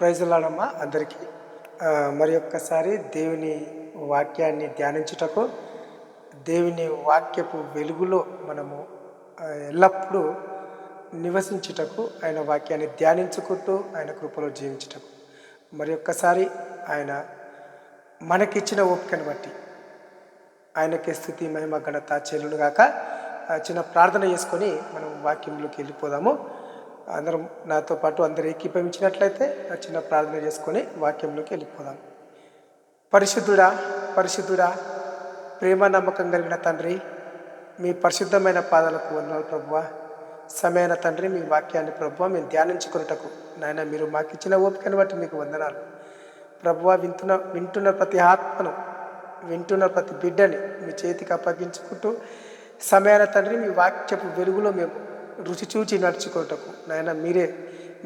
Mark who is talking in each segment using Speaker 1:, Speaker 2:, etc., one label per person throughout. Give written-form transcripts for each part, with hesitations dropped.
Speaker 1: Praise లాడమ్మా అందరికీ. మరి ఒక్కసారి దేవుని వాక్యాన్ని ధ్యానించుటకు, దేవుని వాక్యపు వెలుగులో మనము ఎల్లప్పుడూ నివసించుటకు, ఆయన వాక్యాన్ని ధ్యానించుకుంటూ ఆయన కృపలో జీవించుటకు, మరి ఒక్కసారి ఆయన మనకిచ్చిన ఓపికను బట్టి ఆయనకే స్తుతి మహిమ ఘనత చెల్లును గాక. చిన్న ప్రార్థన చేసుకొని మనం వాక్యంలోకి వెళ్ళిపోదాము. అందరం నాతో పాటు అందరూ ఏకీభవించినట్లయితే చిన్న ప్రార్థన చేసుకొని వాక్యంలోకి వెళ్ళిపోదాం. పరిశుద్ధుడా, పరిశుద్ధుడా, ప్రేమ నమ్మకం కలిగిన తండ్రి, మీ పరిశుద్ధమైన పాదాలకు వందనాలు ప్రభువా. సమయన తండ్రి, మీ వాక్యాన్ని ప్రభువా మేము ధ్యానించుకున్నటకు నాయన మీరు మాకు ఇచ్చిన ఓపికను బట్టి మీకు వందనాలు ప్రభువా. వింటున్న ప్రతి ఆత్మను, వింటున్న ప్రతి బిడ్డని మీ చేతికి అప్పగించుకుంటూ సమయాన తండ్రి మీ వాక్యపు వెలుగులో మేము రుచి చూచి నడుచుకోవటకు నాయన మీరే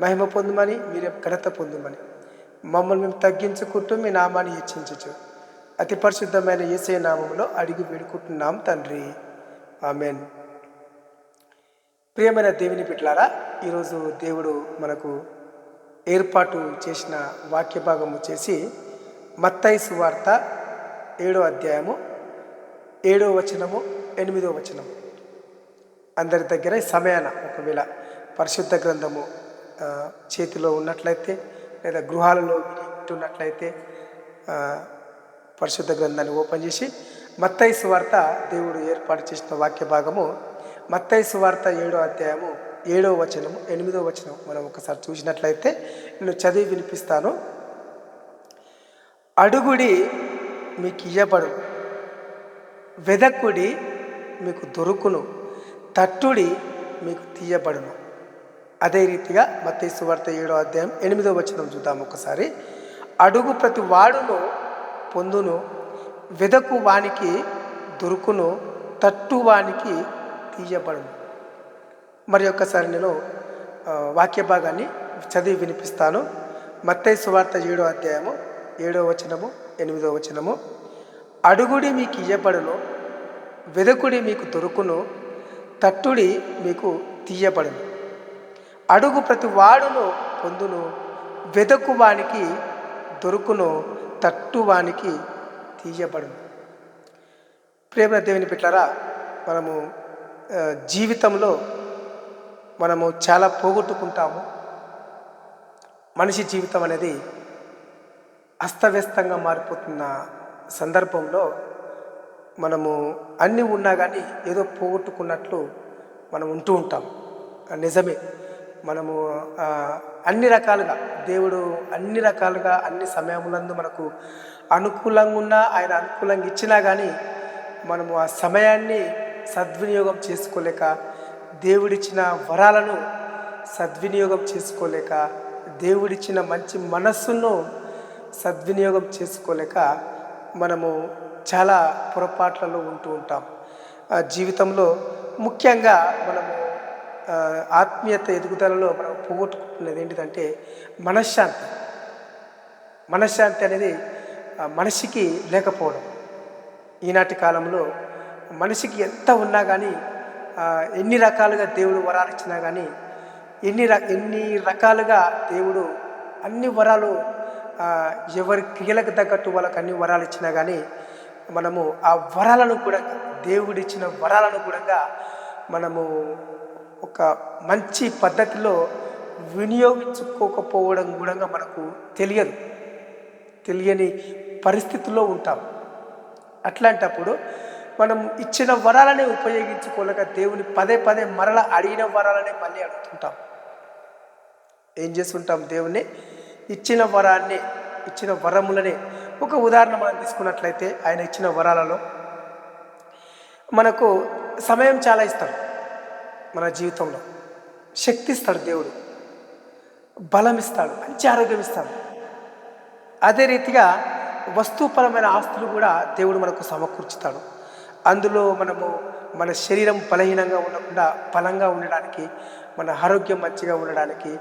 Speaker 1: మహిమ పొందుమని, మీరే ఘనత పొందుమని మమ్మల్ని మేము తగ్గించుకుంటూ మీ నామాన్ని హెచ్చించచ్చు అతి పరిశుద్ధమైన యేసయ్య నామంలో అడిగి వేడుకుంటున్నాం తండ్రి, ఆమేన్. ప్రియమైన దేవుని బిడ్డలారా, ఈరోజు దేవుడు మనకు ఏర్పాటు చేసిన వాక్య భాగం వచ్చేసి మత్తయి సువార్త 7వ అధ్యాయము 7వ వచనము 8వ వచనము. అందరి దగ్గర సమయాన ఒకవేళ పరిశుద్ధ గ్రంథము చేతిలో ఉన్నట్లయితే లేదా గృహాలలో వింటున్నట్లయితే పరిశుద్ధ గ్రంథాన్ని ఓపెన్ చేసి మత్తయి సువార్త దేవుడు ఏర్పాటు చేసిన వాక్య భాగము మత్తయి సువార్త 7వ అధ్యాయము 7వ వచనము 8వ వచనం మనం ఒకసారి చూసినట్లయితే నేను చదివి వినిపిస్తాను. అడుగుడి మీకు ఇయ్యబడు, వెదకుడి మీకు దొరుకును, తట్టుడి మీకు తీయబడును. అదే రీతిగా మత్తయి సువార్త 7వ అధ్యాయం 8వ వచనం చూద్దాం ఒకసారి. అడుగు ప్రతి వాడును పొందును, వెదకు వానికి దొరుకును, తట్టు వానికి తీయబడును. మరి ఒక్కసారి నేను వాక్య భాగాన్ని చదివి వినిపిస్తాను. మత్తయి సువార్త 7వ అధ్యాయము 7వ వచనము 8వ వచనము. అడుగుడి మీకు ఇయ్యబడును, వెదకుడి మీకు దొరుకును, తట్టుడి మీకు తీయబడును. అడుగు ప్రతి వాడును పొందును, వెదకు వానికి దొరుకును, తట్టు వానికి తీయబడును. ప్రేమ దేవుని బిడ్డలారా, మనము జీవితంలో మనము చాలా పోగొట్టుకుంటాము. మనిషి జీవితం అనేది అస్తవ్యస్తంగా మారిపోతున్న సందర్భంలో మనము అన్నీ ఉన్నా కానీ ఏదో పోగొట్టుకున్నట్లు మనం ఉంటూ ఉంటాం. నిజమే, మనము అన్ని రకాలుగా దేవుడు అన్ని రకాలుగా అన్ని సమయములందు మనకు అనుకూలంగా ఉన్నా, ఆయన అనుకూలంగా ఇచ్చినా కానీ మనము ఆ సమయాన్ని సద్వినియోగం చేసుకోలేక, దేవుడిచ్చిన వరాలను సద్వినియోగం చేసుకోలేక, దేవుడిచ్చిన మంచి మనస్సును సద్వినియోగం చేసుకోలేక మనము చాలా పొరపాట్లలో ఉంటూ ఉంటాం. జీవితంలో ముఖ్యంగా మనము ఆత్మీయత ఎదుగుదలలో మనం పోగొట్టుకుంటున్నది ఏంటిదంటే మనశ్శాంతి. మనశ్శాంతి అనేది మనిషికి లేకపోవడం. ఈనాటి కాలంలో మనిషికి ఎంత ఉన్నా కానీ, ఎన్ని రకాలుగా దేవుడు వరాలు ఇచ్చినా కానీ, ఎన్ని రకాలుగా దేవుడు అన్ని వరాలు ఎవరి క్రియలకు తగ్గట్టు వాళ్ళకి అన్ని వరాలు ఇచ్చినా కానీ మనము ఆ వరాలను కూడా, దేవుడిచ్చిన వరాలను కూడా మనము ఒక మంచి పద్ధతిలో వినియోగించుకోకపోవడం కూడా మనకు తెలియని పరిస్థితుల్లో ఉంటాం. అట్లాంటప్పుడు మనం ఇచ్చిన వరాలనే ఉపయోగించుకోలేక దేవుని పదే పదే మరల అడిగిన వరాలనే మళ్ళీ అడుగుతుంటాం. ఏం చేస్తుంటాం? దేవుణ్ణి ఇచ్చిన వరాన్ని, ఇచ్చిన వరములనే. ఒక ఉదాహరణ మనం తీసుకున్నట్లయితే, ఆయన ఇచ్చిన వరాలలో మనకు సమయం చాలా ఇస్తాడు. మన జీవితంలో శక్తి ఇస్తాడు, దేవుడు బలం ఇస్తాడు, మంచి ఆరోగ్యం ఇస్తాడు. అదే రీతిగా వస్తుపరమైన ఆస్తులు కూడా దేవుడు మనకు సమకూర్చుతాడు. అందులో మనము మన శరీరం బలహీనంగా ఉండకుండా బలంగా ఉండడానికి, మన ఆరోగ్యం మంచిగా ఉండడానికి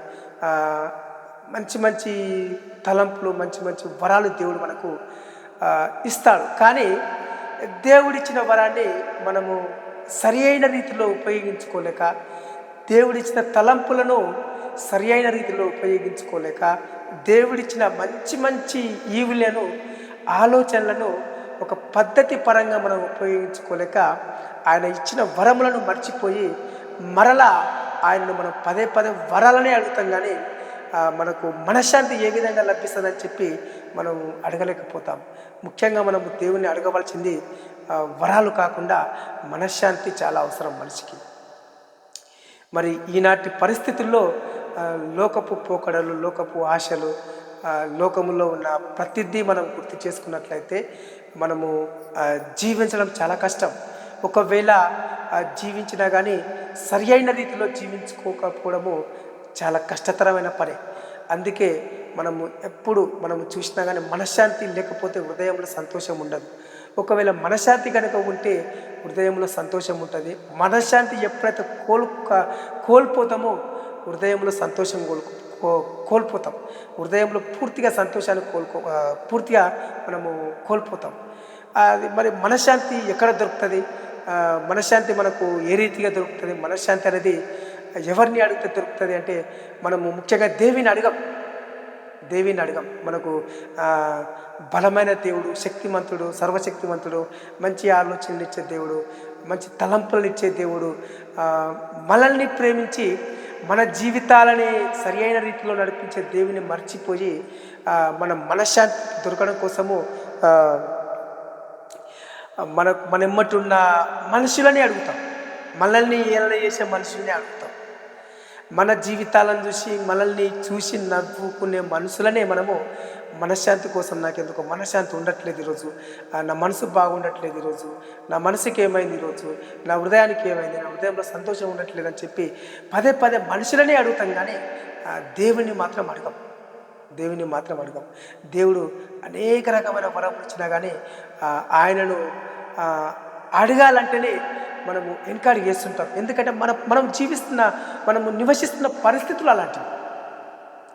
Speaker 1: మంచి మంచి తలంపులు, మంచి మంచి వరాలు దేవుడు మనకు ఇస్తాడు. కానీ దేవుడిచ్చిన వరాన్ని మనము సరి అయిన రీతిలో ఉపయోగించుకోలేక, దేవుడిచ్చిన తలంపులను సరి అయిన రీతిలో ఉపయోగించుకోలేక దేవుడిచ్చిన మంచి మంచి ఈవులను, ఆలోచనలను ఒక పద్ధతి పరంగా మనం ఉపయోగించుకోలేక ఆయన ఇచ్చిన వరములను మర్చిపోయి మరలా ఆయనను మనం పదే పదే వరాలనే అడుగుతాం. కానీ మనకు మనశ్శాంతి ఏ విధంగా లభిస్తుందని చెప్పి మనం అడగలేకపోతాం. ముఖ్యంగా మనము దేవుణ్ణి అడగవలసింది వరాలు కాకుండా మనశ్శాంతి చాలా అవసరం మనిషికి. మరి ఈనాటి పరిస్థితుల్లో లోకపు పోకడలు, లోకపు ఆశలు, లోకములో ఉన్న ప్రతిదీ మనం గుర్తు చేసుకున్నట్లయితే మనము జీవించడం చాలా కష్టం. ఒకవేళ జీవించినా కానీ సరి అయిన రీతిలో జీవించుకోకపోవడము చాలా కష్టతరమైన పని. అందుకే మనము చూసినా కానీ మనశ్శాంతి లేకపోతే హృదయంలో సంతోషం ఉండదు. ఒకవేళ మనశ్శాంతి కనుక ఉంటే హృదయంలో సంతోషం ఉంటుంది. మనశ్శాంతి ఎప్పుడైతే కోల్పోతామో హృదయంలో సంతోషం కోల్పోతాం. హృదయంలో పూర్తిగా సంతోషాన్ని పూర్తిగా మనము కోల్పోతాం. అది మరి మనశ్శాంతి ఎక్కడ దొరుకుతుంది? మనశ్శాంతి మనకు ఏ రీతిగా దొరుకుతుంది? మనశ్శాంతి అనేది ఎవరిని అడిగితే దొరుకుతుంది అంటే మనము ముఖ్యంగా దేవిని అడగం. మనకు బలమైన దేవుడు, శక్తిమంతుడు, సర్వశక్తిమంతుడు, మంచి ఆలోచనలు ఇచ్చే దేవుడు, మంచి తలంపులను ఇచ్చే దేవుడు, మనల్ని ప్రేమించి మన జీవితాలని సరి అయిన రీతిలో నడిపించే దేవుని మర్చిపోయి మన మనశ్శాంతి దొరకడం కోసము మన ఎమ్మటి ఉన్న మనుషులని అడుగుతాం. మనల్ని ఏలన చేసే మనుషుల్ని అడుగుతాం. మన జీవితాలను మనల్ని చూసి నవ్వుకునే మనుషులనే మనము మనశ్శాంతి కోసం నాకెందుకు మనశ్శాంతి ఉండట్లేదు ఈరోజు, నా మనసు బాగుండట్లేదు ఈరోజు, నా మనసుకి ఏమైంది ఈరోజు, నా హృదయానికి ఏమైంది, నా హృదయంలో సంతోషం ఉండట్లేదు అని చెప్పి పదే పదే మనుషులనే అడుగుతాం. కానీ దేవుని మాత్రం అడగం. దేవుడు అనేక రకమైన వరం ఇచ్చినా కానీ ఆయనను అడగాలంటేనే మనము ఎంకరేజ్ చేస్తుంటాం. ఎందుకంటే మనము నివసిస్తున్న పరిస్థితులు అలాంటివి.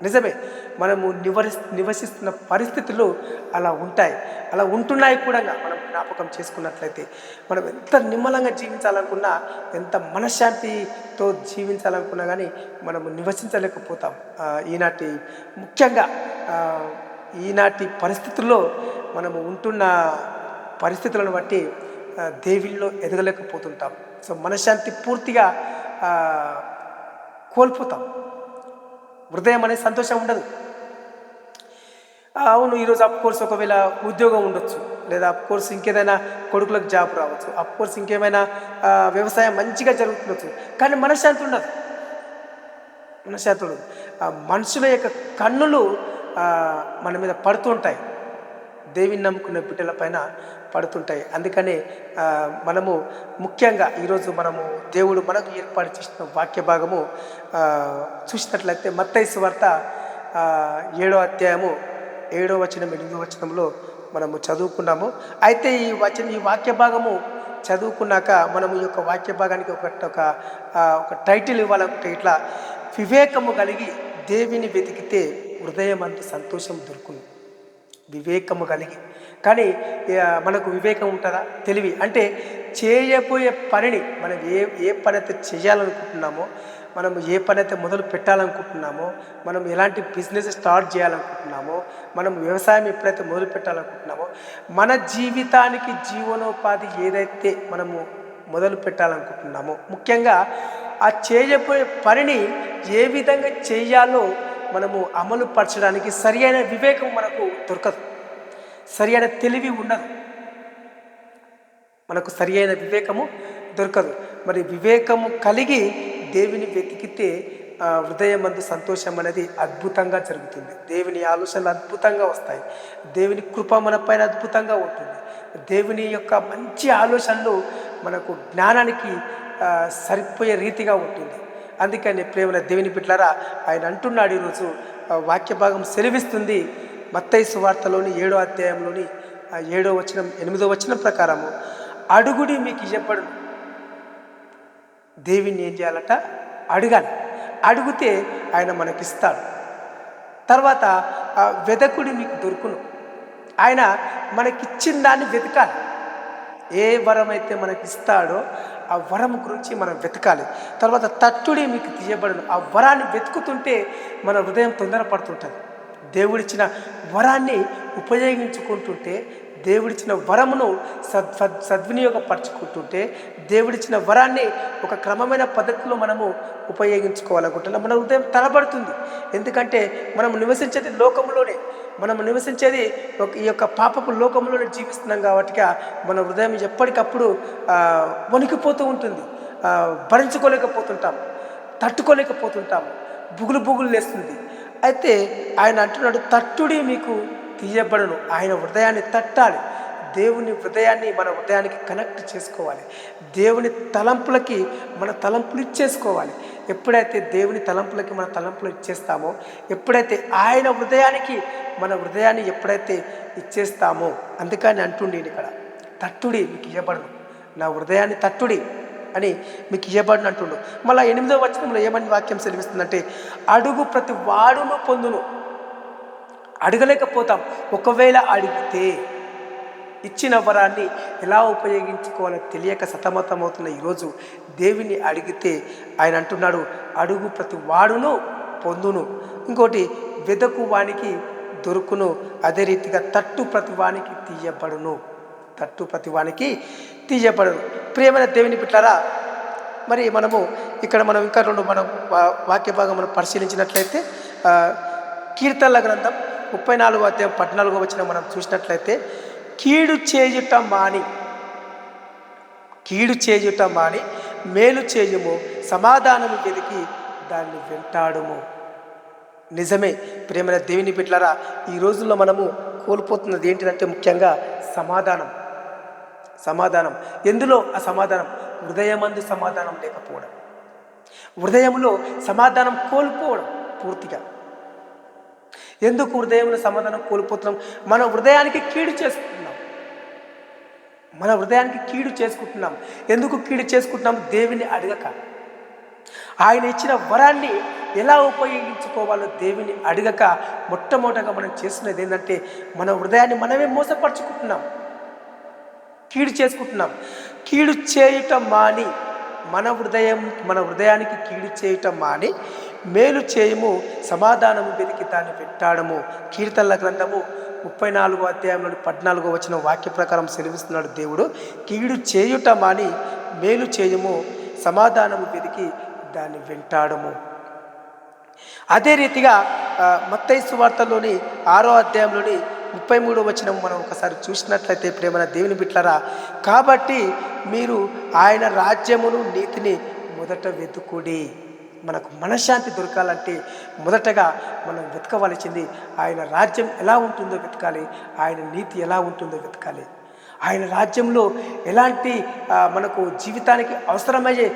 Speaker 1: నిజమే, మనము నివసిస్తున్న పరిస్థితులు అలా ఉంటాయి, అలా ఉంటున్నాయి కూడా. మనం జ్ఞాపకం చేసుకున్నట్లయితే మనం ఎంత నిమ్మలంగా జీవించాలనుకున్నా, ఎంత మనశ్శాంతితో జీవించాలనుకున్నా కానీ మనము నివసించలేకపోతాం. ముఖ్యంగా ఈనాటి పరిస్థితుల్లో మనము ఉంటున్న పరిస్థితులను బట్టి దేవుల్లో ఎదగలేకపోతుంటాం. సో మనశ్శాంతి పూర్తిగా కోల్పోతాం. హృదయం అనేది సంతోషం ఉండదు. అవును, ఈరోజు అఫ్కోర్స్ ఒకవేళ ఉద్యోగం ఉండొచ్చు, లేదా అఫ్కోర్స్ ఇంకేదైనా కొడుకులకు జాబ్ రావచ్చు, అఫ్కోర్స్ ఇంకేమైనా వ్యవసాయం మంచిగా జరుగుతుండొచ్చు. కానీ మనశ్శాంతి ఉండదు. మనుషుల యొక్క కన్నులు మన మీద పడుతూ ఉంటాయి, దేవుని నమ్ముకున్న బిడ్డల పైన పడుతుంటాయి. అందుకనే మనము ముఖ్యంగా ఈరోజు దేవుడు మనకు ఏర్పాటు చేసిన వాక్య భాగము చూసినట్లయితే మత్తయి సువార్త 7వ అధ్యాయము 7వ వచనం 8వ వచనంలో మనము చదువుకున్నాము. అయితే ఈ వాక్య భాగము చదువుకున్నాక మనము ఈ యొక్క వాక్య భాగానికి ఒక టైటిల్ ఇవ్వాలనుకుంటే ఇట్లా: వివేకము కలిగి దేవుని వెతికితే హృదయమందు సంతోషం దొరుకును. వివేకము కలిగి. కానీ మనకు వివేకం ఉంటుందా? తెలివి అంటే చేయబోయే పనిని మనం ఏ పని అయితే చేయాలనుకుంటున్నామో, మనం ఏ పని అయితే మొదలు పెట్టాలనుకుంటున్నామో, మనం ఎలాంటి బిజినెస్ స్టార్ట్ చేయాలనుకుంటున్నామో, మనం వ్యవసాయం ఎప్పుడైతే మొదలు పెట్టాలనుకుంటున్నామో, మన జీవితానికి జీవనోపాధి ఏదైతే మనము మొదలు పెట్టాలనుకుంటున్నామో, ముఖ్యంగా ఆ చేయబోయే పనిని ఏ విధంగా చేయాలో మనము అమలు పరచడానికి సరి అయిన వివేకం మనకు దొరకదు, సరి అయిన తెలివి ఉండదు, మనకు సరి అయిన వివేకము దొరకదు. మరి వివేకము కలిగి దేవుని వెతికితే హృదయమందు సంతోషం అనేది అద్భుతంగా జరుగుతుంది. దేవుని ఆలోచనలు అద్భుతంగా వస్తాయి. దేవుని కృప మన పైన అద్భుతంగా ఉంటుంది. దేవుని యొక్క మంచి ఆలోచనలు మనకు జ్ఞానానికి సరిపోయే రీతిగా ఉంటుంది. అందుకని ప్రేమల దేవుని బిడ్డలారా, ఆయన అంటున్నాడు ఈరోజు వాక్య భాగం సెలవిస్తుంది. మత్తయి సువార్తలోని 7వ అధ్యాయంలోని 7వ వచనం 8వ వచనం ప్రకారము, అడుగుడి మీకు ఇవ్వబడును. దేవుని ఏం చేయాలట? అడగాలి. అడిగితే ఆయన మనకిస్తాడు. తర్వాత వెదకుడి మీకు దొరుకును. ఆయన మనకిచ్చిన దాన్ని వెతకాలి. ఏ వరం అయితే మనకిస్తాడో ఆ వరం గురించి మనం వెతకాలి. తర్వాత తట్టుడి మీకు తీయబడును. ఆ వరాన్ని వెతుకుతుంటే మన హృదయం తొందరపడుతుంటుంది. దేవుడిచ్చిన వరాన్ని ఉపయోగించుకుంటుంటే, దేవుడిచ్చిన వరమును సద్వినియోగపరచుకుంటుంటే, దేవుడిచ్చిన వరాన్ని ఒక క్రమమైన పద్ధతిలో మనము ఉపయోగించుకోవాలనుకుంటున్నాం. మన హృదయం తడబడుతుంది. ఎందుకంటే మనం నివసించేది లోకంలోనే, మనం నివసించేది ఈ యొక్క పాపపు లోకంలోనే జీవిస్తున్నాం కాబట్టి మన హృదయం ఎప్పటికప్పుడు వణికిపోతూ ఉంటుంది. భరించుకోలేకపోతుంటాం, తట్టుకోలేకపోతుంటాము, బుగులు బుగులు లేస్తుంది. అయితే ఆయన అంటున్నాడు, తట్టుడి మీకు తీయబడును. ఆయన హృదయాన్ని తట్టాలి. దేవుని హృదయాన్ని మన హృదయానికి కనెక్ట్ చేసుకోవాలి. దేవుని తలంపులకి మన తలంపులు ఇచ్చేసుకోవాలి. ఎప్పుడైతే దేవుని తలంపులకి మన తలంపులు ఇచ్చేస్తామో, ఎప్పుడైతే ఆయన హృదయానికి మన హృదయాన్ని ఎప్పుడైతే ఇచ్చేస్తామో, అందుకని అంటుండే ఇక్కడ, తట్టుడి మీకు ఇవ్వబడును, నా హృదయాన్ని తట్టుడి అని మీకు ఇవ్వబడిన అంటుండు. మళ్ళీ 8వ వచనంలో ఏమని వాక్యం సెలవిస్తుందంటే, అడుగు ప్రతి వాడును పొందును. అడగలేకపోతాం. ఒకవేళ అడిగితే, ఇచ్చిన వరాన్ని ఎలా ఉపయోగించుకోవాలో తెలియక సతమతమవుతున్న ఈరోజు దేవుని అడిగితే ఆయన అంటున్నాడు, అడుగు ప్రతి వాడును పొందును. ఇంకోటి, వెదకు వానికి దొరుకును. అదే రీతిగా తట్టు ప్రతి వానికి తీయబడును. తట్టు ప్రతి వానికి తీయబడును. ప్రియమైన దేవుని బిడ్డలారా, మరి మనము ఇక్కడ మనం ఇంకా రెండు మనం వాక్య భాగం మనం పరిశీలించినట్లయితే, కీర్తనల గ్రంథం 34వ అధ్యాయం 14వ వచనం మనం చూసినట్లయితే, కీడు చేయుట మాని మేలు చేయుము, సమాధానము వెతికి దాన్ని వెంటాడుము. నిజమే ప్రియమైన దేవుని బిడ్డలారా, ఈ రోజుల్లో మనము కోల్పోతున్నది ఏంటంటే ముఖ్యంగా సమాధానం. ఎందులో ఆ సమాధానం? హృదయమందు సమాధానం లేకపోవడం, హృదయంలో సమాధానం కోల్పోవడం పూర్తిగా. ఎందుకు హృదయంలో సమాధానం కోల్పోతున్నాం? మన హృదయానికి కీడు చేసుకుంటున్నాం. ఎందుకు కీడు చేసుకుంటున్నాం? దేవుని అడగక, ఆయన ఇచ్చిన వరాన్ని ఎలా ఉపయోగించుకోవాలో దేవుని అడగక, మొట్టమొదటగా మనం చేస్తున్నది ఏంటంటే, మన హృదయాన్ని మనమే మోసపరుచుకుంటున్నాం, కీడు చేసుకుంటున్నాం. కీడు చేయటం మాని, మన హృదయానికి కీడు చేయటం మాని మేలు చేయము, సమాధానము వెతికి దాన్ని వెంటాడము. కీర్తనల గ్రంథము 34వ అధ్యాయంలోని 14వ వచనం వాక్య ప్రకారం సెలవిస్తున్నాడు దేవుడు, కీడు చేయుట మాని మేలు చేయము, సమాధానము వెతికి దాన్ని వెంటాడము. అదే రీతిగా మత్తయి సువార్తలోని 6వ అధ్యాయంలోని 33వ వచనం మనం ఒకసారి చూసినట్లయితే, ప్రేమన దేవుని బిడ్డలారా, కాబట్టి మీరు ఆయన రాజ్యమును నీతిని మొదట వెతుకుడి. మనకు మనశ్శాంతి దొరకాలంటే మొదటగా మనం వెతకవలసింది ఆయన రాజ్యం ఎలా ఉంటుందో వెతకాలి, ఆయన నీతి ఎలా ఉంటుందో వెతకాలి. ఆయన రాజ్యంలో ఎలాంటి మనకు జీవితానికి అవసరమయ్యే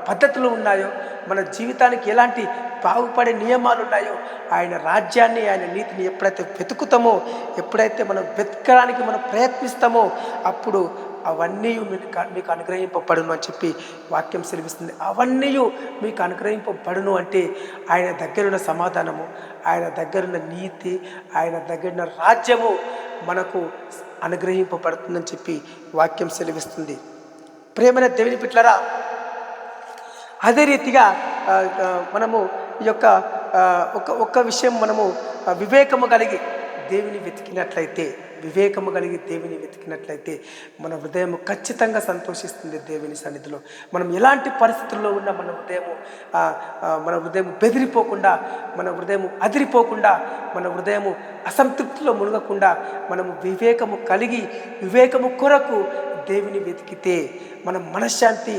Speaker 1: పద్ధతులు ఉన్నాయో, మన జీవితానికి ఎలాంటి బాగుపడే నియమాలు ఉన్నాయో, ఆయన రాజ్యాన్ని, ఆయన నీతిని ఎప్పుడైతే వెతుకుతామో, ఎప్పుడైతే మనం వెతకడానికి మనం ప్రయత్నిస్తామో, అప్పుడు అవన్నీ మీకు అనుగ్రహింపబడును అని చెప్పి వాక్యం సెలవిస్తుంది. అవన్నీ మీకు అనుగ్రహింపబడును అంటే ఆయన దగ్గరున్న సమాధానము, ఆయన దగ్గరున్న నీతి, ఆయన దగ్గరున్న రాజ్యము మనకు అనుగ్రహింపబడుతుందని చెప్పి వాక్యం సెలవిస్తుంది. ప్రియమైన దేవుని బిడ్డలారా, అదే రీతిగా మనము ఈ యొక్క ఒక్క విషయం మనము వివేకము కలిగి దేవుని వెతికినట్లయితే మన హృదయం ఖచ్చితంగా సంతోషిస్తుంది. దేవుని సన్నిధిలో మనం ఎలాంటి పరిస్థితుల్లో ఉన్నా మన హృదయం బెదిరిపోకుండా, మన హృదయం అదిరిపోకుండా, మన హృదయం అసంతృప్తిలో మునగకుండా మనము వివేకము కొరకు దేవుని వెతికితే, మన మనశ్శాంతి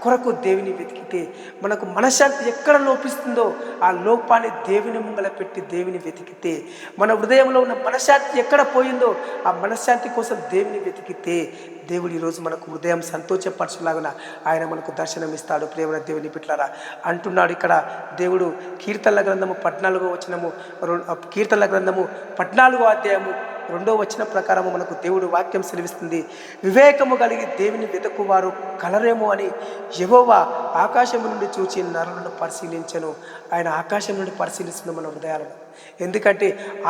Speaker 1: కొరకు దేవుని వెతికితే, మనకు మనశ్శాంతి ఎక్కడ లోపిస్తుందో ఆ లోపాన్ని దేవుని ముంగల పెట్టి దేవుని వెతికితే, మన హృదయంలో ఉన్న మనశ్శాంతి ఎక్కడ పోయిందో ఆ మనశ్శాంతి కోసం దేవుని వెతికితే, దేవుడు ఈరోజు మనకు హృదయం సంతోషపరచులాగున ఆయన మనకు దర్శనం ఇస్తాడు. ప్రేమల దేవుని బిడ్డలారా, అంటున్నాడు ఇక్కడ దేవుడు కీర్తనల గ్రంథము 14వ వచనము, కీర్తనల గ్రంథము 14వ అధ్యాయము 2వ వచనం ప్రకారము మనకు దేవుడు వాక్యం సెలవిస్తుంది, వివేకము కలిగి దేవుని వెతుకువారు కలరేమో అని యెహోవా ఆకాశం నుండి చూచి నరులను పరిశీలించను. ఆయన ఆకాశం నుండి పరిశీలిస్తున్న మన హృదయాలను. ఎందుకంటే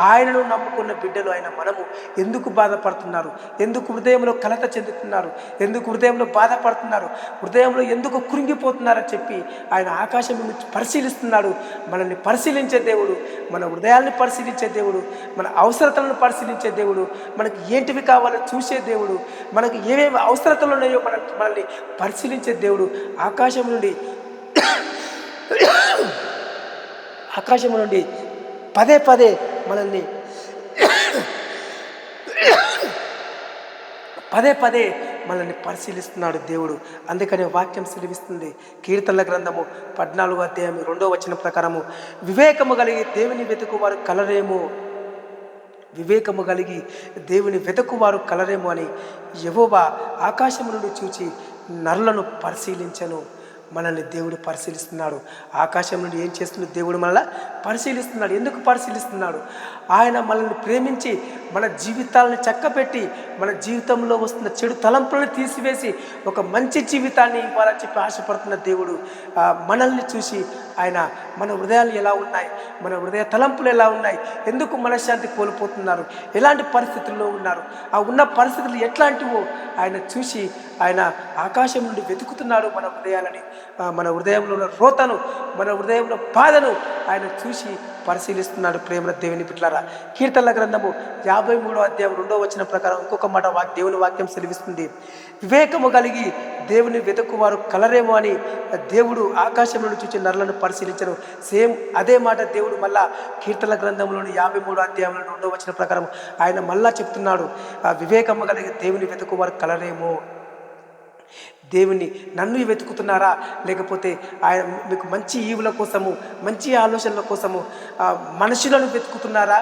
Speaker 1: ఆయనను నమ్ముకున్న బిడ్డలు అయిన మనము ఎందుకు బాధపడుతున్నారు, ఎందుకు హృదయంలో కలత చెందుతున్నారు, ఎందుకు హృదయంలో బాధపడుతున్నారు, హృదయంలో ఎందుకు కృంగిపోతున్నారని చెప్పి ఆయన ఆకాశం నుంచి పరిశీలిస్తున్నాడు. మనల్ని పరిశీలించే దేవుడు, మన హృదయాల్ని పరిశీలించే దేవుడు, మన అవసరతలను పరిశీలించే దేవుడు, మనకి ఏంటివి కావాలో చూసే దేవుడు, మనకు ఏమేమి అవసరతలు ఉన్నాయో మనల్ని పరిశీలించే దేవుడు ఆకాశం నుండి పదే పదే మనల్ని పరిశీలిస్తున్నాడు దేవుడు. అందుకనే వాక్యం సెలవిస్తుంది, కీర్తనల గ్రంథము 14వ అధ్యాయం 2వ వచనం ప్రకారము, వివేకము కలిగి దేవుని వెతుకువారు కలరేమో, వివేకము కలిగి దేవుని వెతుకువారు కలరేమో అని యెహోవా ఆకాశము నుండి చూచి నరులను పరిశీలించను. మనల్ని దేవుడు పరిశీలిస్తున్నాడు. ఆకాశం నుండి ఏం చేస్తుంది? దేవుడు మనల్ని పరిశీలిస్తున్నాడు. ఎందుకు పరిశీలిస్తున్నాడు? ఆయన మనల్ని ప్రేమించి మన జీవితాలను చక్కబెట్టి మన జీవితంలో వస్తున్న చెడు తలంపులను తీసివేసి ఒక మంచి జీవితాన్ని ఇవ్వాలని చెప్పి ఆశపడుతున్న దేవుడు మనల్ని చూసి ఆయన మన హృదయాలు ఎలా ఉన్నాయి, మన హృదయ తలంపులు ఎలా ఉన్నాయి, ఎందుకు మనశ్శాంతి కోల్పోతున్నారు, ఎలాంటి పరిస్థితుల్లో ఉన్నారు, ఆ ఉన్న పరిస్థితులు ఎట్లాంటివో ఆయన చూసి ఆయన ఆకాశం నుండి వెతుకుతున్నాడు మన హృదయాలని. మన హృదయంలో ఉన్న రోతను, మన హృదయంలో బాధను ఆయన చూసి పరిశీలిస్తున్నాడు. ప్రేమ దేవుని బిడ్డలారా, కీర్తనల గ్రంథము 53వ అధ్యాయం 2వ వచనం ప్రకారం ఇంకొక మాట దేవుని వాక్యం సెలవిస్తుంది, వివేకము కలిగి దేవుని వెతుకువారు కలరేమో అని దేవుడు ఆకాశం నుండి చూసి నరులను పరిశీలించను. సేమ్ అదే మాట దేవుడు మళ్ళా కీర్తనల గ్రంథంలోని 53వ అధ్యాయంలో 2వ వచనం ప్రకారం ఆయన మళ్ళా చెప్తున్నాడు, వివేకము కలిగి దేవుని వెతుకువారు కలరేమో. దేవుని నన్ను వెతుకుతున్నారా, లేకపోతే ఆయన మీకు మంచి ఈవుల కోసము, మంచి ఆలోచనల కోసము మనుషులను వెతుకుతున్నారా,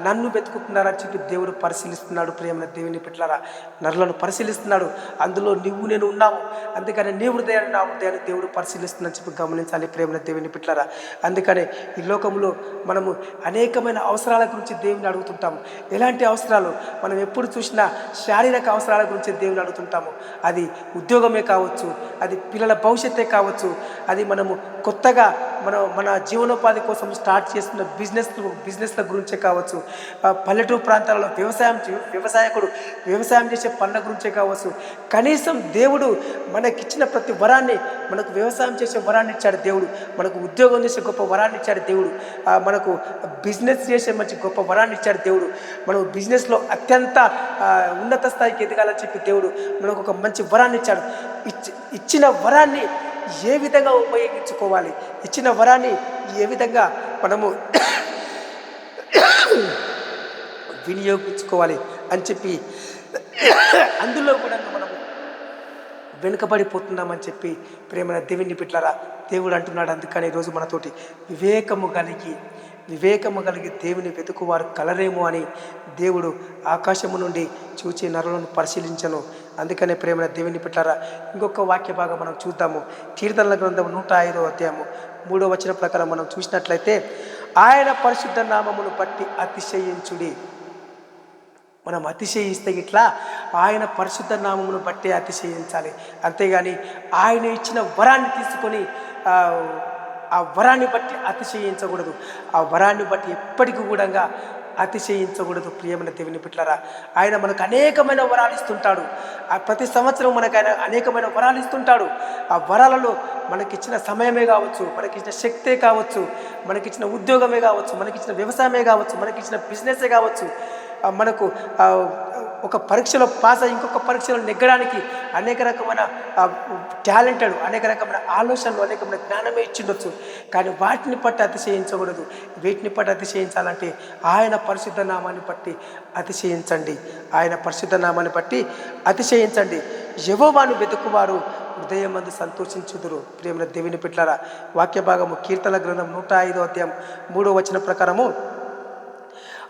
Speaker 1: నన్ను వెతుకుతున్నారా అని చెప్పి దేవుడు పరిశీలిస్తున్నాడు. ప్రేమ దేవుని బిడ్డలారా, నరులను పరిశీలిస్తున్నాడు. అందులో నువ్వు నేను ఉన్నాము. అందుకని నీ హృదయాన్ని నా హృదయాన్ని దేవుడు పరిశీలిస్తున్నాడని చెప్పి గమనించాలి. ప్రేమ దేవుని బిడ్డలారా, అందుకనే ఈ లోకంలో మనము అనేకమైన అవసరాల గురించి దేవుని అడుగుతుంటాము. ఎలాంటి అవసరాలు? మనం ఎప్పుడు చూసినా శారీరక అవసరాల గురించి దేవుని అడుగుతుంటాము. అది ఉద్యోగమే కావచ్చు, అది పిల్లల భవిష్యత్తే కావచ్చు, అది మనము కొత్తగా మన జీవనోపాధి కోసం స్టార్ట్ చేస్తున్న బిజినెస్ల గురించే కావచ్చు, పల్లెటూరు ప్రాంతాలలో వ్యవసాయకుడు వ్యవసాయం చేసే పనుల గురించే కావచ్చు. కనీసం దేవుడు మనకిచ్చిన ప్రతి వరాన్ని, మనకు వ్యవసాయం చేసే వరాన్ని ఇచ్చాడు దేవుడు, మనకు ఉద్యోగం చేసే గొప్ప వరాన్ని ఇచ్చాడు దేవుడు, మనకు బిజినెస్ చేసే మంచి గొప్ప వరాన్ని ఇచ్చాడు దేవుడు, మనం బిజినెస్లో అత్యంత ఉన్నత స్థాయికి ఎదగాలని చెప్పి దేవుడు మనకు ఒక మంచి వరాన్ని ఇచ్చాడు. ఇచ్చిన వరాన్ని ఏ విధంగా ఉపయోగించుకోవాలి, ఇచ్చిన వరాన్ని ఏ విధంగా మనము వినియోగించుకోవాలి అని చెప్పి అందులో కూడా మనము వెనుకబడిపోతున్నామని చెప్పి ప్రేమ దేవుని బిడ్డలారా దేవుడు అంటున్నాడు. అందుకని ఈరోజు మనతోటి వివేకము కలిగి దేవుని వెతుకువారు కలరేమో అని దేవుడు ఆకాశము నుండి చూచి నరులను పరిశీలించను. అందుకనే ప్రేమ దేవుని బిడ్డలారా, ఇంకొక వాక్య భాగం మనం చూద్దాము. కీర్తనల గ్రంథం 105వ అధ్యాయము 3వ వచనం ప్రకారం మనం చూసినట్లయితే, ఆయన పరిశుద్ధ నామమును బట్టి అతిశయించుడి. మనం అతిశయిస్తే ఇట్లా ఆయన పరిశుద్ధ నామమును బట్టి అతిశయించాలి. అంతేగాని ఆయన ఇచ్చిన వరాన్ని తీసుకొని ఆ వరాన్ని బట్టి అతిశయించకూడదు. ఆ వరాన్ని బట్టి ఎప్పటికీ కూడా అతిశయించకూడదు. ప్రియమైన దేవుని బిడ్డలారా, ఆయన మనకు అనేకమైన వరాలు ఇస్తుంటాడు. ప్రతి సంవత్సరం మనకు ఆయన అనేకమైన వరాలు ఇస్తుంటాడు. ఆ వరాలలో మనకిచ్చిన సమయమే కావచ్చు, మనకిచ్చిన శక్తే కావచ్చు, మనకిచ్చిన ఉద్యోగమే కావచ్చు, మనకిచ్చిన వ్యవసాయమే కావచ్చు, మనకిచ్చిన బిజినెసే కావచ్చు, మనకు ఒక పరీక్షలో పాస్ అయ్యి ఇంకొక పరీక్షలో నెగ్గడానికి అనేక రకమైన టాలెంటెడ్, అనేక రకమైన ఆలోచనలు, అనేకమైన జ్ఞానమే ఇచ్చిండొచ్చు. కానీ వాటిని బట్టి అతిశయించకూడదు. వీటిని బట్టి అతిశయించాలంటే ఆయన పరిశుద్ధ నామాన్ని బట్టి అతిశయించండి. ఆయన పరిశుద్ధ నామాన్ని బట్టి అతిశయించండి. యెహోవాను వెతుకువారు హృదయమందు సంతోషించుదురు. ప్రియమైన దేవుని బిడ్డలారా, వాక్య భాగము కీర్తన గ్రంథం 105వ అధ్యాయం 3వ వచనం ప్రకారము,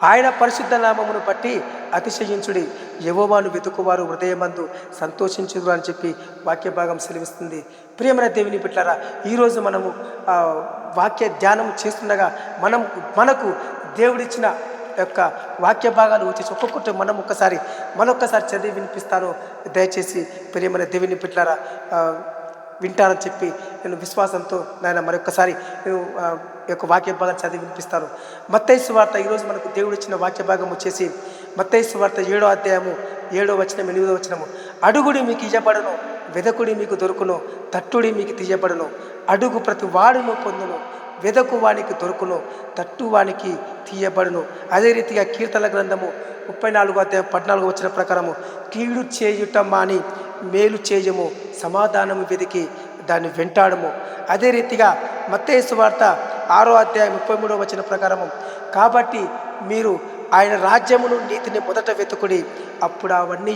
Speaker 1: ఆయన పరిశుద్ధ నామమును బట్టి అతిశయించుడి, యెహోవాను వెతుకువారు హృదయమందు సంతోషించుదురు అని చెప్పి వాక్య భాగం సెలవిస్తుంది. ప్రియమైన దేవుని బిడ్డలారా, ఈరోజు మనము వాక్య ధ్యానం చేస్తుండగా మనకు దేవుడిచ్చిన యొక్క వాక్య భాగాలు వచ్చేసి ఒక్కొక్కటి మరొకసారి చదివి వినిపిస్తాను. దయచేసి ప్రియమైన దేవుని బిడ్డలారా వింటారని చెప్పి నేను విశ్వాసంతో నాయన మరొకసారి నేను ఈ యొక్క వాక్య భాగం చదివి వినిపిస్తాను. మత్తయి సువార్త ఈరోజు మనకు దేవుడు ఇచ్చిన వాక్య భాగం వచ్చేసి మత్తయి సువార్త 7వ అధ్యాయము 7వ వచనం 8వ వచనము. అడుగుడి మీకు ఇయ్యబడును, వెదకుడి మీకు దొరుకును, తట్టుడి మీకు తీయబడును. అడుగు ప్రతి వాడును పొందును, వెదకు వానికి దొరుకును, తట్టు వానికి తీయబడును. అదే రీతిగా కీర్తన గ్రంథము 34వ అధ్యాయం 14వ వచనం ప్రకారము, కీడు చేయుట మాని మేలు చేయము, సమాధానము వెతికి దాన్ని వెంటాడము. అదే రీతిగా మత్తయి సువార్త 6వ అధ్యాయం 33వ వచనం ప్రకారము, కాబట్టి మీరు ఆయన రాజ్యమును నీతిని మొదట వెతుకుడి, అప్పుడు అవన్నీ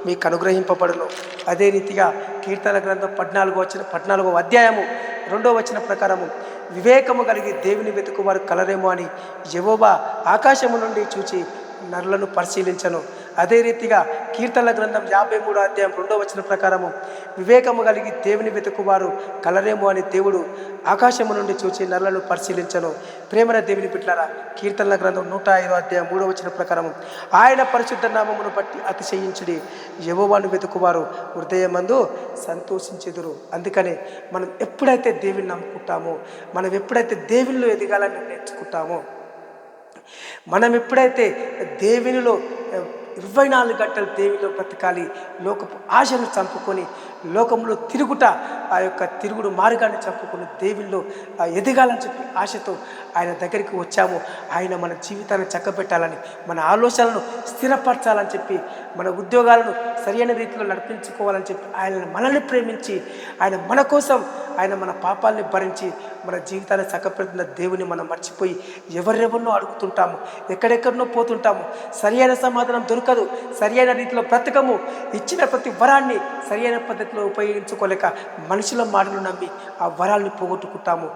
Speaker 1: మీకు అనుగ్రహింపబడును. అదే రీతిగా కీర్తన గ్రంథం 14వ అధ్యాయము 2వ వచనం ప్రకారము, వివేకము కలిగి దేవుని వెతుకు వారు కలరేమో అని యెహోవా ఆకాశము నుండి చూచి నరులను పరిశీలించను. అదే రీతిగా కీర్తనల గ్రంథం 53వ అధ్యాయం 2వ వచనం ప్రకారము, వివేకము కలిగి దేవుని వెతుకువారు కలరేమో అని దేవుడు ఆకాశము నుండి చూచి నరులను పరిశీలించను. ప్రేమన దేవుని బిడ్డలారా, కీర్తనల గ్రంథం 105వ అధ్యాయం 3వ వచనం ప్రకారము, ఆయన పరిశుద్ధ నామమును బట్టి అతిశయించుడి, యెహోవాను వెతుకువారు హృదయమందు సంతోషించెదరు. అందుకనే మనం ఎప్పుడైతే దేవుని నమ్ముకుంటామో, మనం ఎప్పుడైతే దేవునిలో ఎదగాలని నేర్చుకుంటామో, మనం ఎప్పుడైతే దేవునిలో 24 గంటలు దేవునిలో బ్రతకాలి, లోకపు ఆశను చంపుకొని లోకంలో తిరుగుట, ఆ యొక్క తిరుగుడు మార్గాన్ని చంపుకొని దేవునిలో ఎదగాలని చెప్పి ఆశతో ఆయన దగ్గరికి వచ్చాము. ఆయన మన జీవితాన్ని చక్కబెట్టాలని, మన ఆలోచనలను స్థిరపరచాలని చెప్పి, మన ఉద్యోగాలను సరైన రీతిలో నడిపించుకోవాలని చెప్పి ఆయన మనల్ని ప్రేమించి, ఆయన మన కోసం ఆయన మన పాపాలని భరించి మన జీవితాన్ని చక్కబెడుతున్న దేవుని మనం మర్చిపోయి ఎవరెవరినో అడుగుతుంటాము, ఎక్కడెక్కడనో పోతుంటాము. సరియైన సమాధానం దొరకదు, సరియైన రీతిలో బ్రతకము. ఇచ్చిన ప్రతి వరాన్ని సరియైన పద్ధతిలో ఉపయోగించుకోలేక మనుషుల మాటలు నమ్మి ఆ వరాల్ని పోగొట్టుకుంటాము.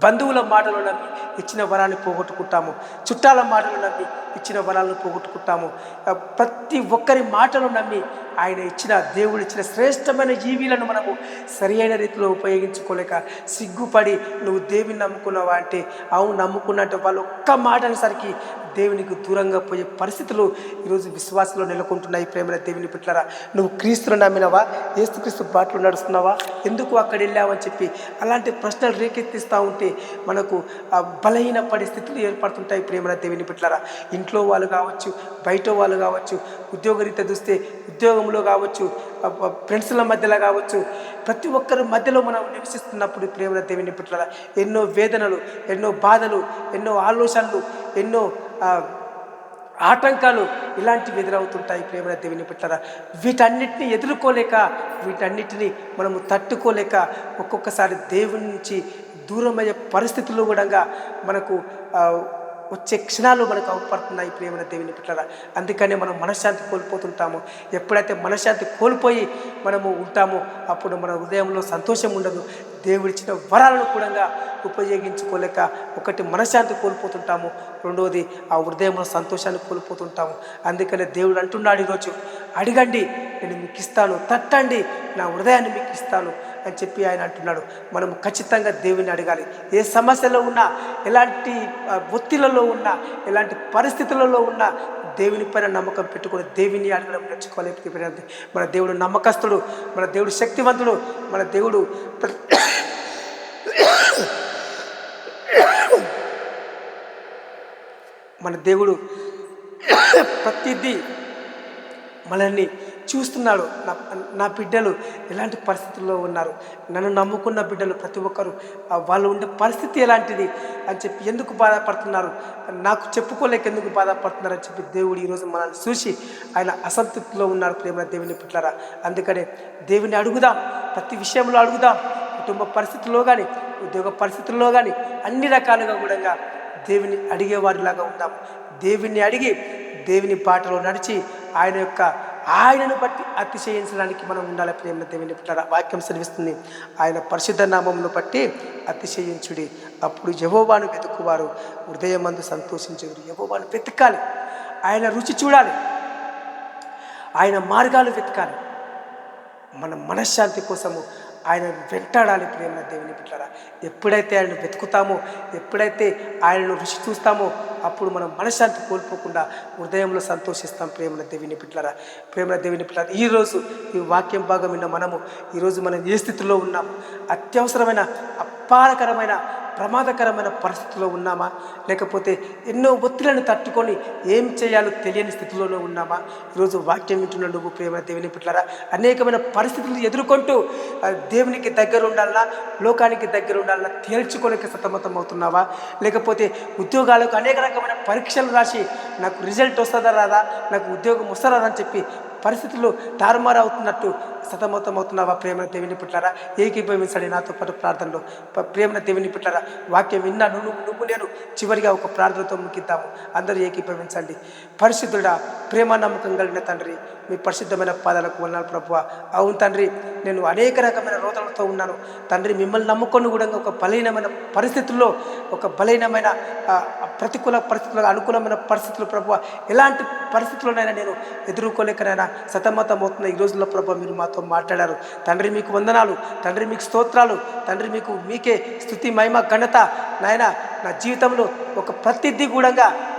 Speaker 1: బంధువుల మాటలు నమ్మి ఇచ్చిన వరాన్ని పోగొట్టుకుంటాము. చుట్టాల మాటలు నమ్మి ఇచ్చిన వరాలను పోగొట్టుకుంటాము. ప్రతి ఒక్కరి మాటలు నమ్మి ఆయన ఇచ్చిన, దేవుడు ఇచ్చిన శ్రేష్టమైన జీవీలను మనము సరియైన రీతిలో ఉపయోగించుకోలేక సిగ్గుపడి నువ్వు దేవుని నమ్ముకున్నావా అంటే, అవును నమ్ముకున్నట్టు వాళ్ళు ఒక్క మాట అనేసరికి దేవునికి దూరంగా పోయే పరిస్థితులు ఈరోజు విశ్వాసంలో నెలకొంటున్నాయి. ప్రేమల దేవుని బిడ్డలారా, నువ్వు క్రీస్తును నమ్మినవా, యేసుక్రీస్తు బాటలో నడుస్తున్నావా, ఎందుకు అక్కడ వెళ్ళావని చెప్పి అలాంటి ప్రశ్నలు రేకెత్తిస్తూ ఉంటే మనకు బలహీన పరిస్థితులు ఏర్పడుతుంటాయి. ప్రేమల దేవుని బిడ్డలారా, ఇంట్లో వాళ్ళు కావచ్చు, బయట వాళ్ళు కావచ్చు, ఉద్యోగరీత్యా చూస్తే ఉద్యోగంలో కావచ్చు, ఫ్రెండ్స్ల మధ్యలో కావచ్చు, ప్రతి ఒక్కరి మధ్యలో మనం నివసిస్తున్నప్పుడు ప్రేమల దేవుని బిడ్డలారా, ఎన్నో వేదనలు, ఎన్నో బాధలు, ఎన్నో ఆలోచనలు, ఎన్నో ఆటంకాలు ఇలాంటివి ఎదురవుతుంటాయి. ప్రేమల దేవుని బిడ్డలారా, వీటన్నిటిని ఎదుర్కోలేక, వీటన్నిటిని మనము తట్టుకోలేక ఒక్కొక్కసారి దేవుని నుంచి దూరమయ్యే పరిస్థితుల్లో కూడా మనకు వచ్చే క్షణాలు మనకు అవపడుతున్నాయి. ప్రేమల దేవుని బిడ్డలారా, అందుకనే మనం మనశ్శాంతి కోల్పోతుంటాము. ఎప్పుడైతే మనశ్శాంతి కోల్పోయి మనము ఉంటామో అప్పుడు మన హృదయంలో సంతోషం ఉండదు. దేవుడిచ్చిన వరాలను కూడా ఉపయోగించుకోలేక ఒకటి మనశ్శాంతి కోల్పోతుంటాము, రెండవది ఆ హృదయంలో సంతోషాన్ని కోల్పోతుంటాము. అందుకనే దేవుడు అంటున్నాడు ఈరోజు, అడగండి నేను మీకు ఇస్తాను, తట్టండి నా హృదయాన్ని మీకు ఇస్తాను అని చెప్పి ఆయన అంటున్నాడు. మనం ఖచ్చితంగా దేవుని అడగాలి. ఏ సమస్యలో ఉన్నా, ఎలాంటి ఒత్తిళ్లలో ఉన్నా, ఎలాంటి పరిస్థితులలో ఉన్నా దేవుని పైన నమ్మకం పెట్టుకుని దేవుని అడగడం నేర్చుకోలేదు. మన దేవుడు నమ్మకస్తుడు, మన దేవుడు శక్తివంతుడు, మన దేవుడు మన దేవుడు ప్రతిదీ మనల్ని చూస్తున్నాడు. నా బిడ్డలు ఎలాంటి పరిస్థితుల్లో ఉన్నారు, నన్ను నమ్ముకున్న బిడ్డలు ప్రతి ఒక్కరు వాళ్ళు ఉండే పరిస్థితి ఎలాంటిది అని చెప్పి ఎందుకు బాధపడుతున్నారు, నాకు చెప్పుకోలేక ఎందుకు బాధపడుతున్నారు అని చెప్పి దేవుడు ఈరోజు మనల్ని చూసి ఆయన అసంతృప్తిలో ఉన్నారు. ప్రేమ దేవుని బిడ్డలారా, అందుకనే దేవుని అడుగుదాం, ప్రతి విషయంలో అడుగుదాం. కుటుంబ పరిస్థితుల్లో కానీ, ఉద్యోగ పరిస్థితుల్లో కానీ, అన్ని రకాలుగా కూడా దేవుని అడిగేవారిలాగా ఉందాం. దేవుని అడిగి దేవుని బాటలో నడిచి ఆయనను బట్టి అతిశయించడానికి మనం ఉండాలి. ప్రేమ దేవుని బిడ్డలారా, వాక్యం సెలవిస్తుంది, ఆయన పరిశుద్ధ నామమును బట్టి అతిశయించుడి, అప్పుడు యెహోవాను వెతుకువారు హృదయమందు సంతోషించుడి. యెహోవాను వెతకాలి, ఆయన రుచి చూడాలి, ఆయన మార్గాలు వెతకాలి. మన మనశ్శాంతి కోసము ఆయన వెంటాడాలి ప్రేమ దేవుని బిడ్డలారా. ఎప్పుడైతే ఆయనను వెతుకుతామో, ఎప్పుడైతే ఆయనను రుచి చూస్తామో అప్పుడు మనం మనశ్శాంతి కోల్పోకుండా హృదయంలో సంతోషిస్తాం ప్రేమ దేవుని బిడ్డలారా. ప్రేమ దేవుని బిడ్డలారా, ఈరోజు ఈ వాక్యం భాగం విన్న మనము ఈరోజు మనం ఏ స్థితిలో ఉన్నాము? అత్యవసరమైన అపారకరమైన ప్రమాదకరమైన పరిస్థితిలో ఉన్నామా? లేకపోతే ఎన్నో ఒత్తిళ్లను తట్టుకొని ఏం చేయాలో తెలియని స్థితిలోనే ఉన్నామా? ఈరోజు వాక్యం వింటున్న నువ్వు ప్రేమ దేవుని బిడ్డలారా, అనేకమైన పరిస్థితులు ఎదుర్కొంటూ దేవునికి దగ్గర ఉండాలన్నా, లోకానికి దగ్గర ఉండాలన్నా తేల్చుకోలేక సతమతం అవుతున్నావా? లేకపోతే ఉద్యోగాలకు అనేక రకమైన పరీక్షలు రాసి నాకు రిజల్ట్ వస్తుందా రాదా, నాకు ఉద్యోగం వస్తుందా అని చెప్పి పరిస్థితులు తారుమారు అవుతున్నట్టు సతమతం అవుతున్నావా? ప్రేమ దేవుని బిడ్డలారా, ఏకీభవించండి నాతో పాటు ప్రార్థనలో. ప్రేమ దేవుని బిడ్డలారా, వాక్యం విన్నాను నువ్వు నేను చివరిగా ఒక ప్రార్థనతో ముగిద్దాము. అందరూ ఏకీభవించండి. పరిశుద్ధుడా, ప్రేమ నమ్మకం కలిగిన తండ్రి, మీ పరిశుద్ధమైన పాదాలకు వందనాలు ప్రభువా. అవును తండ్రి, నేను అనేక రకమైన రోదనలతో ఉన్నాను తండ్రి. మిమ్మల్ని నమ్ముకొని కూడా ఒక బలహీనమైన పరిస్థితుల్లో, ఒక బలహీనమైన ప్రతికూల పరిస్థితుల్లో, అనుకూలమైన పరిస్థితులు ప్రభువా, ఎలాంటి పరిస్థితుల్లోనైనా నేను ఎదుర్కోలేకనైనా సతమతం అవుతున్న ఈ రోజుల్లో ప్రభువా మీరు మాతో మాట్లాడారు తండ్రి. మీకు వందనాలు తండ్రి, మీకు స్తోత్రాలు తండ్రి. మీకే స్తుతి మహిమ ఘనత నాయన. నా జీవితంలో ఒక ప్రతిదీ కూడా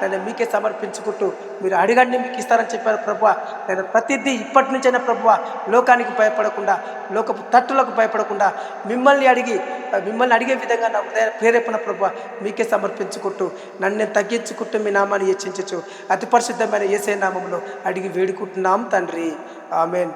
Speaker 1: నేను మీకే సమర్పించుకుంటూ మీరు అడగండి మీకు ఇస్తారని చెప్పారు ప్రభువా. నేను ప్రతిదీ ఇప్పటి నుంచైనా ప్రభువా లోకానికి భయపడకుండా, లోకపు తట్టులకు భయపడకుండా మిమ్మల్ని అడిగే విధంగా నా హృదయ ప్రేరేపణ ప్రభువా మీకే సమర్పించుకుంటూ నన్ను నేను తగ్గించుకుంటూ మీ నామాన్ని హెచ్చించచ్చు. అతి పరిశుద్ధమైన యేసయ్య నామములో అడిగి వేడుకుంటున్నాం తండ్రి. ఆమేన్.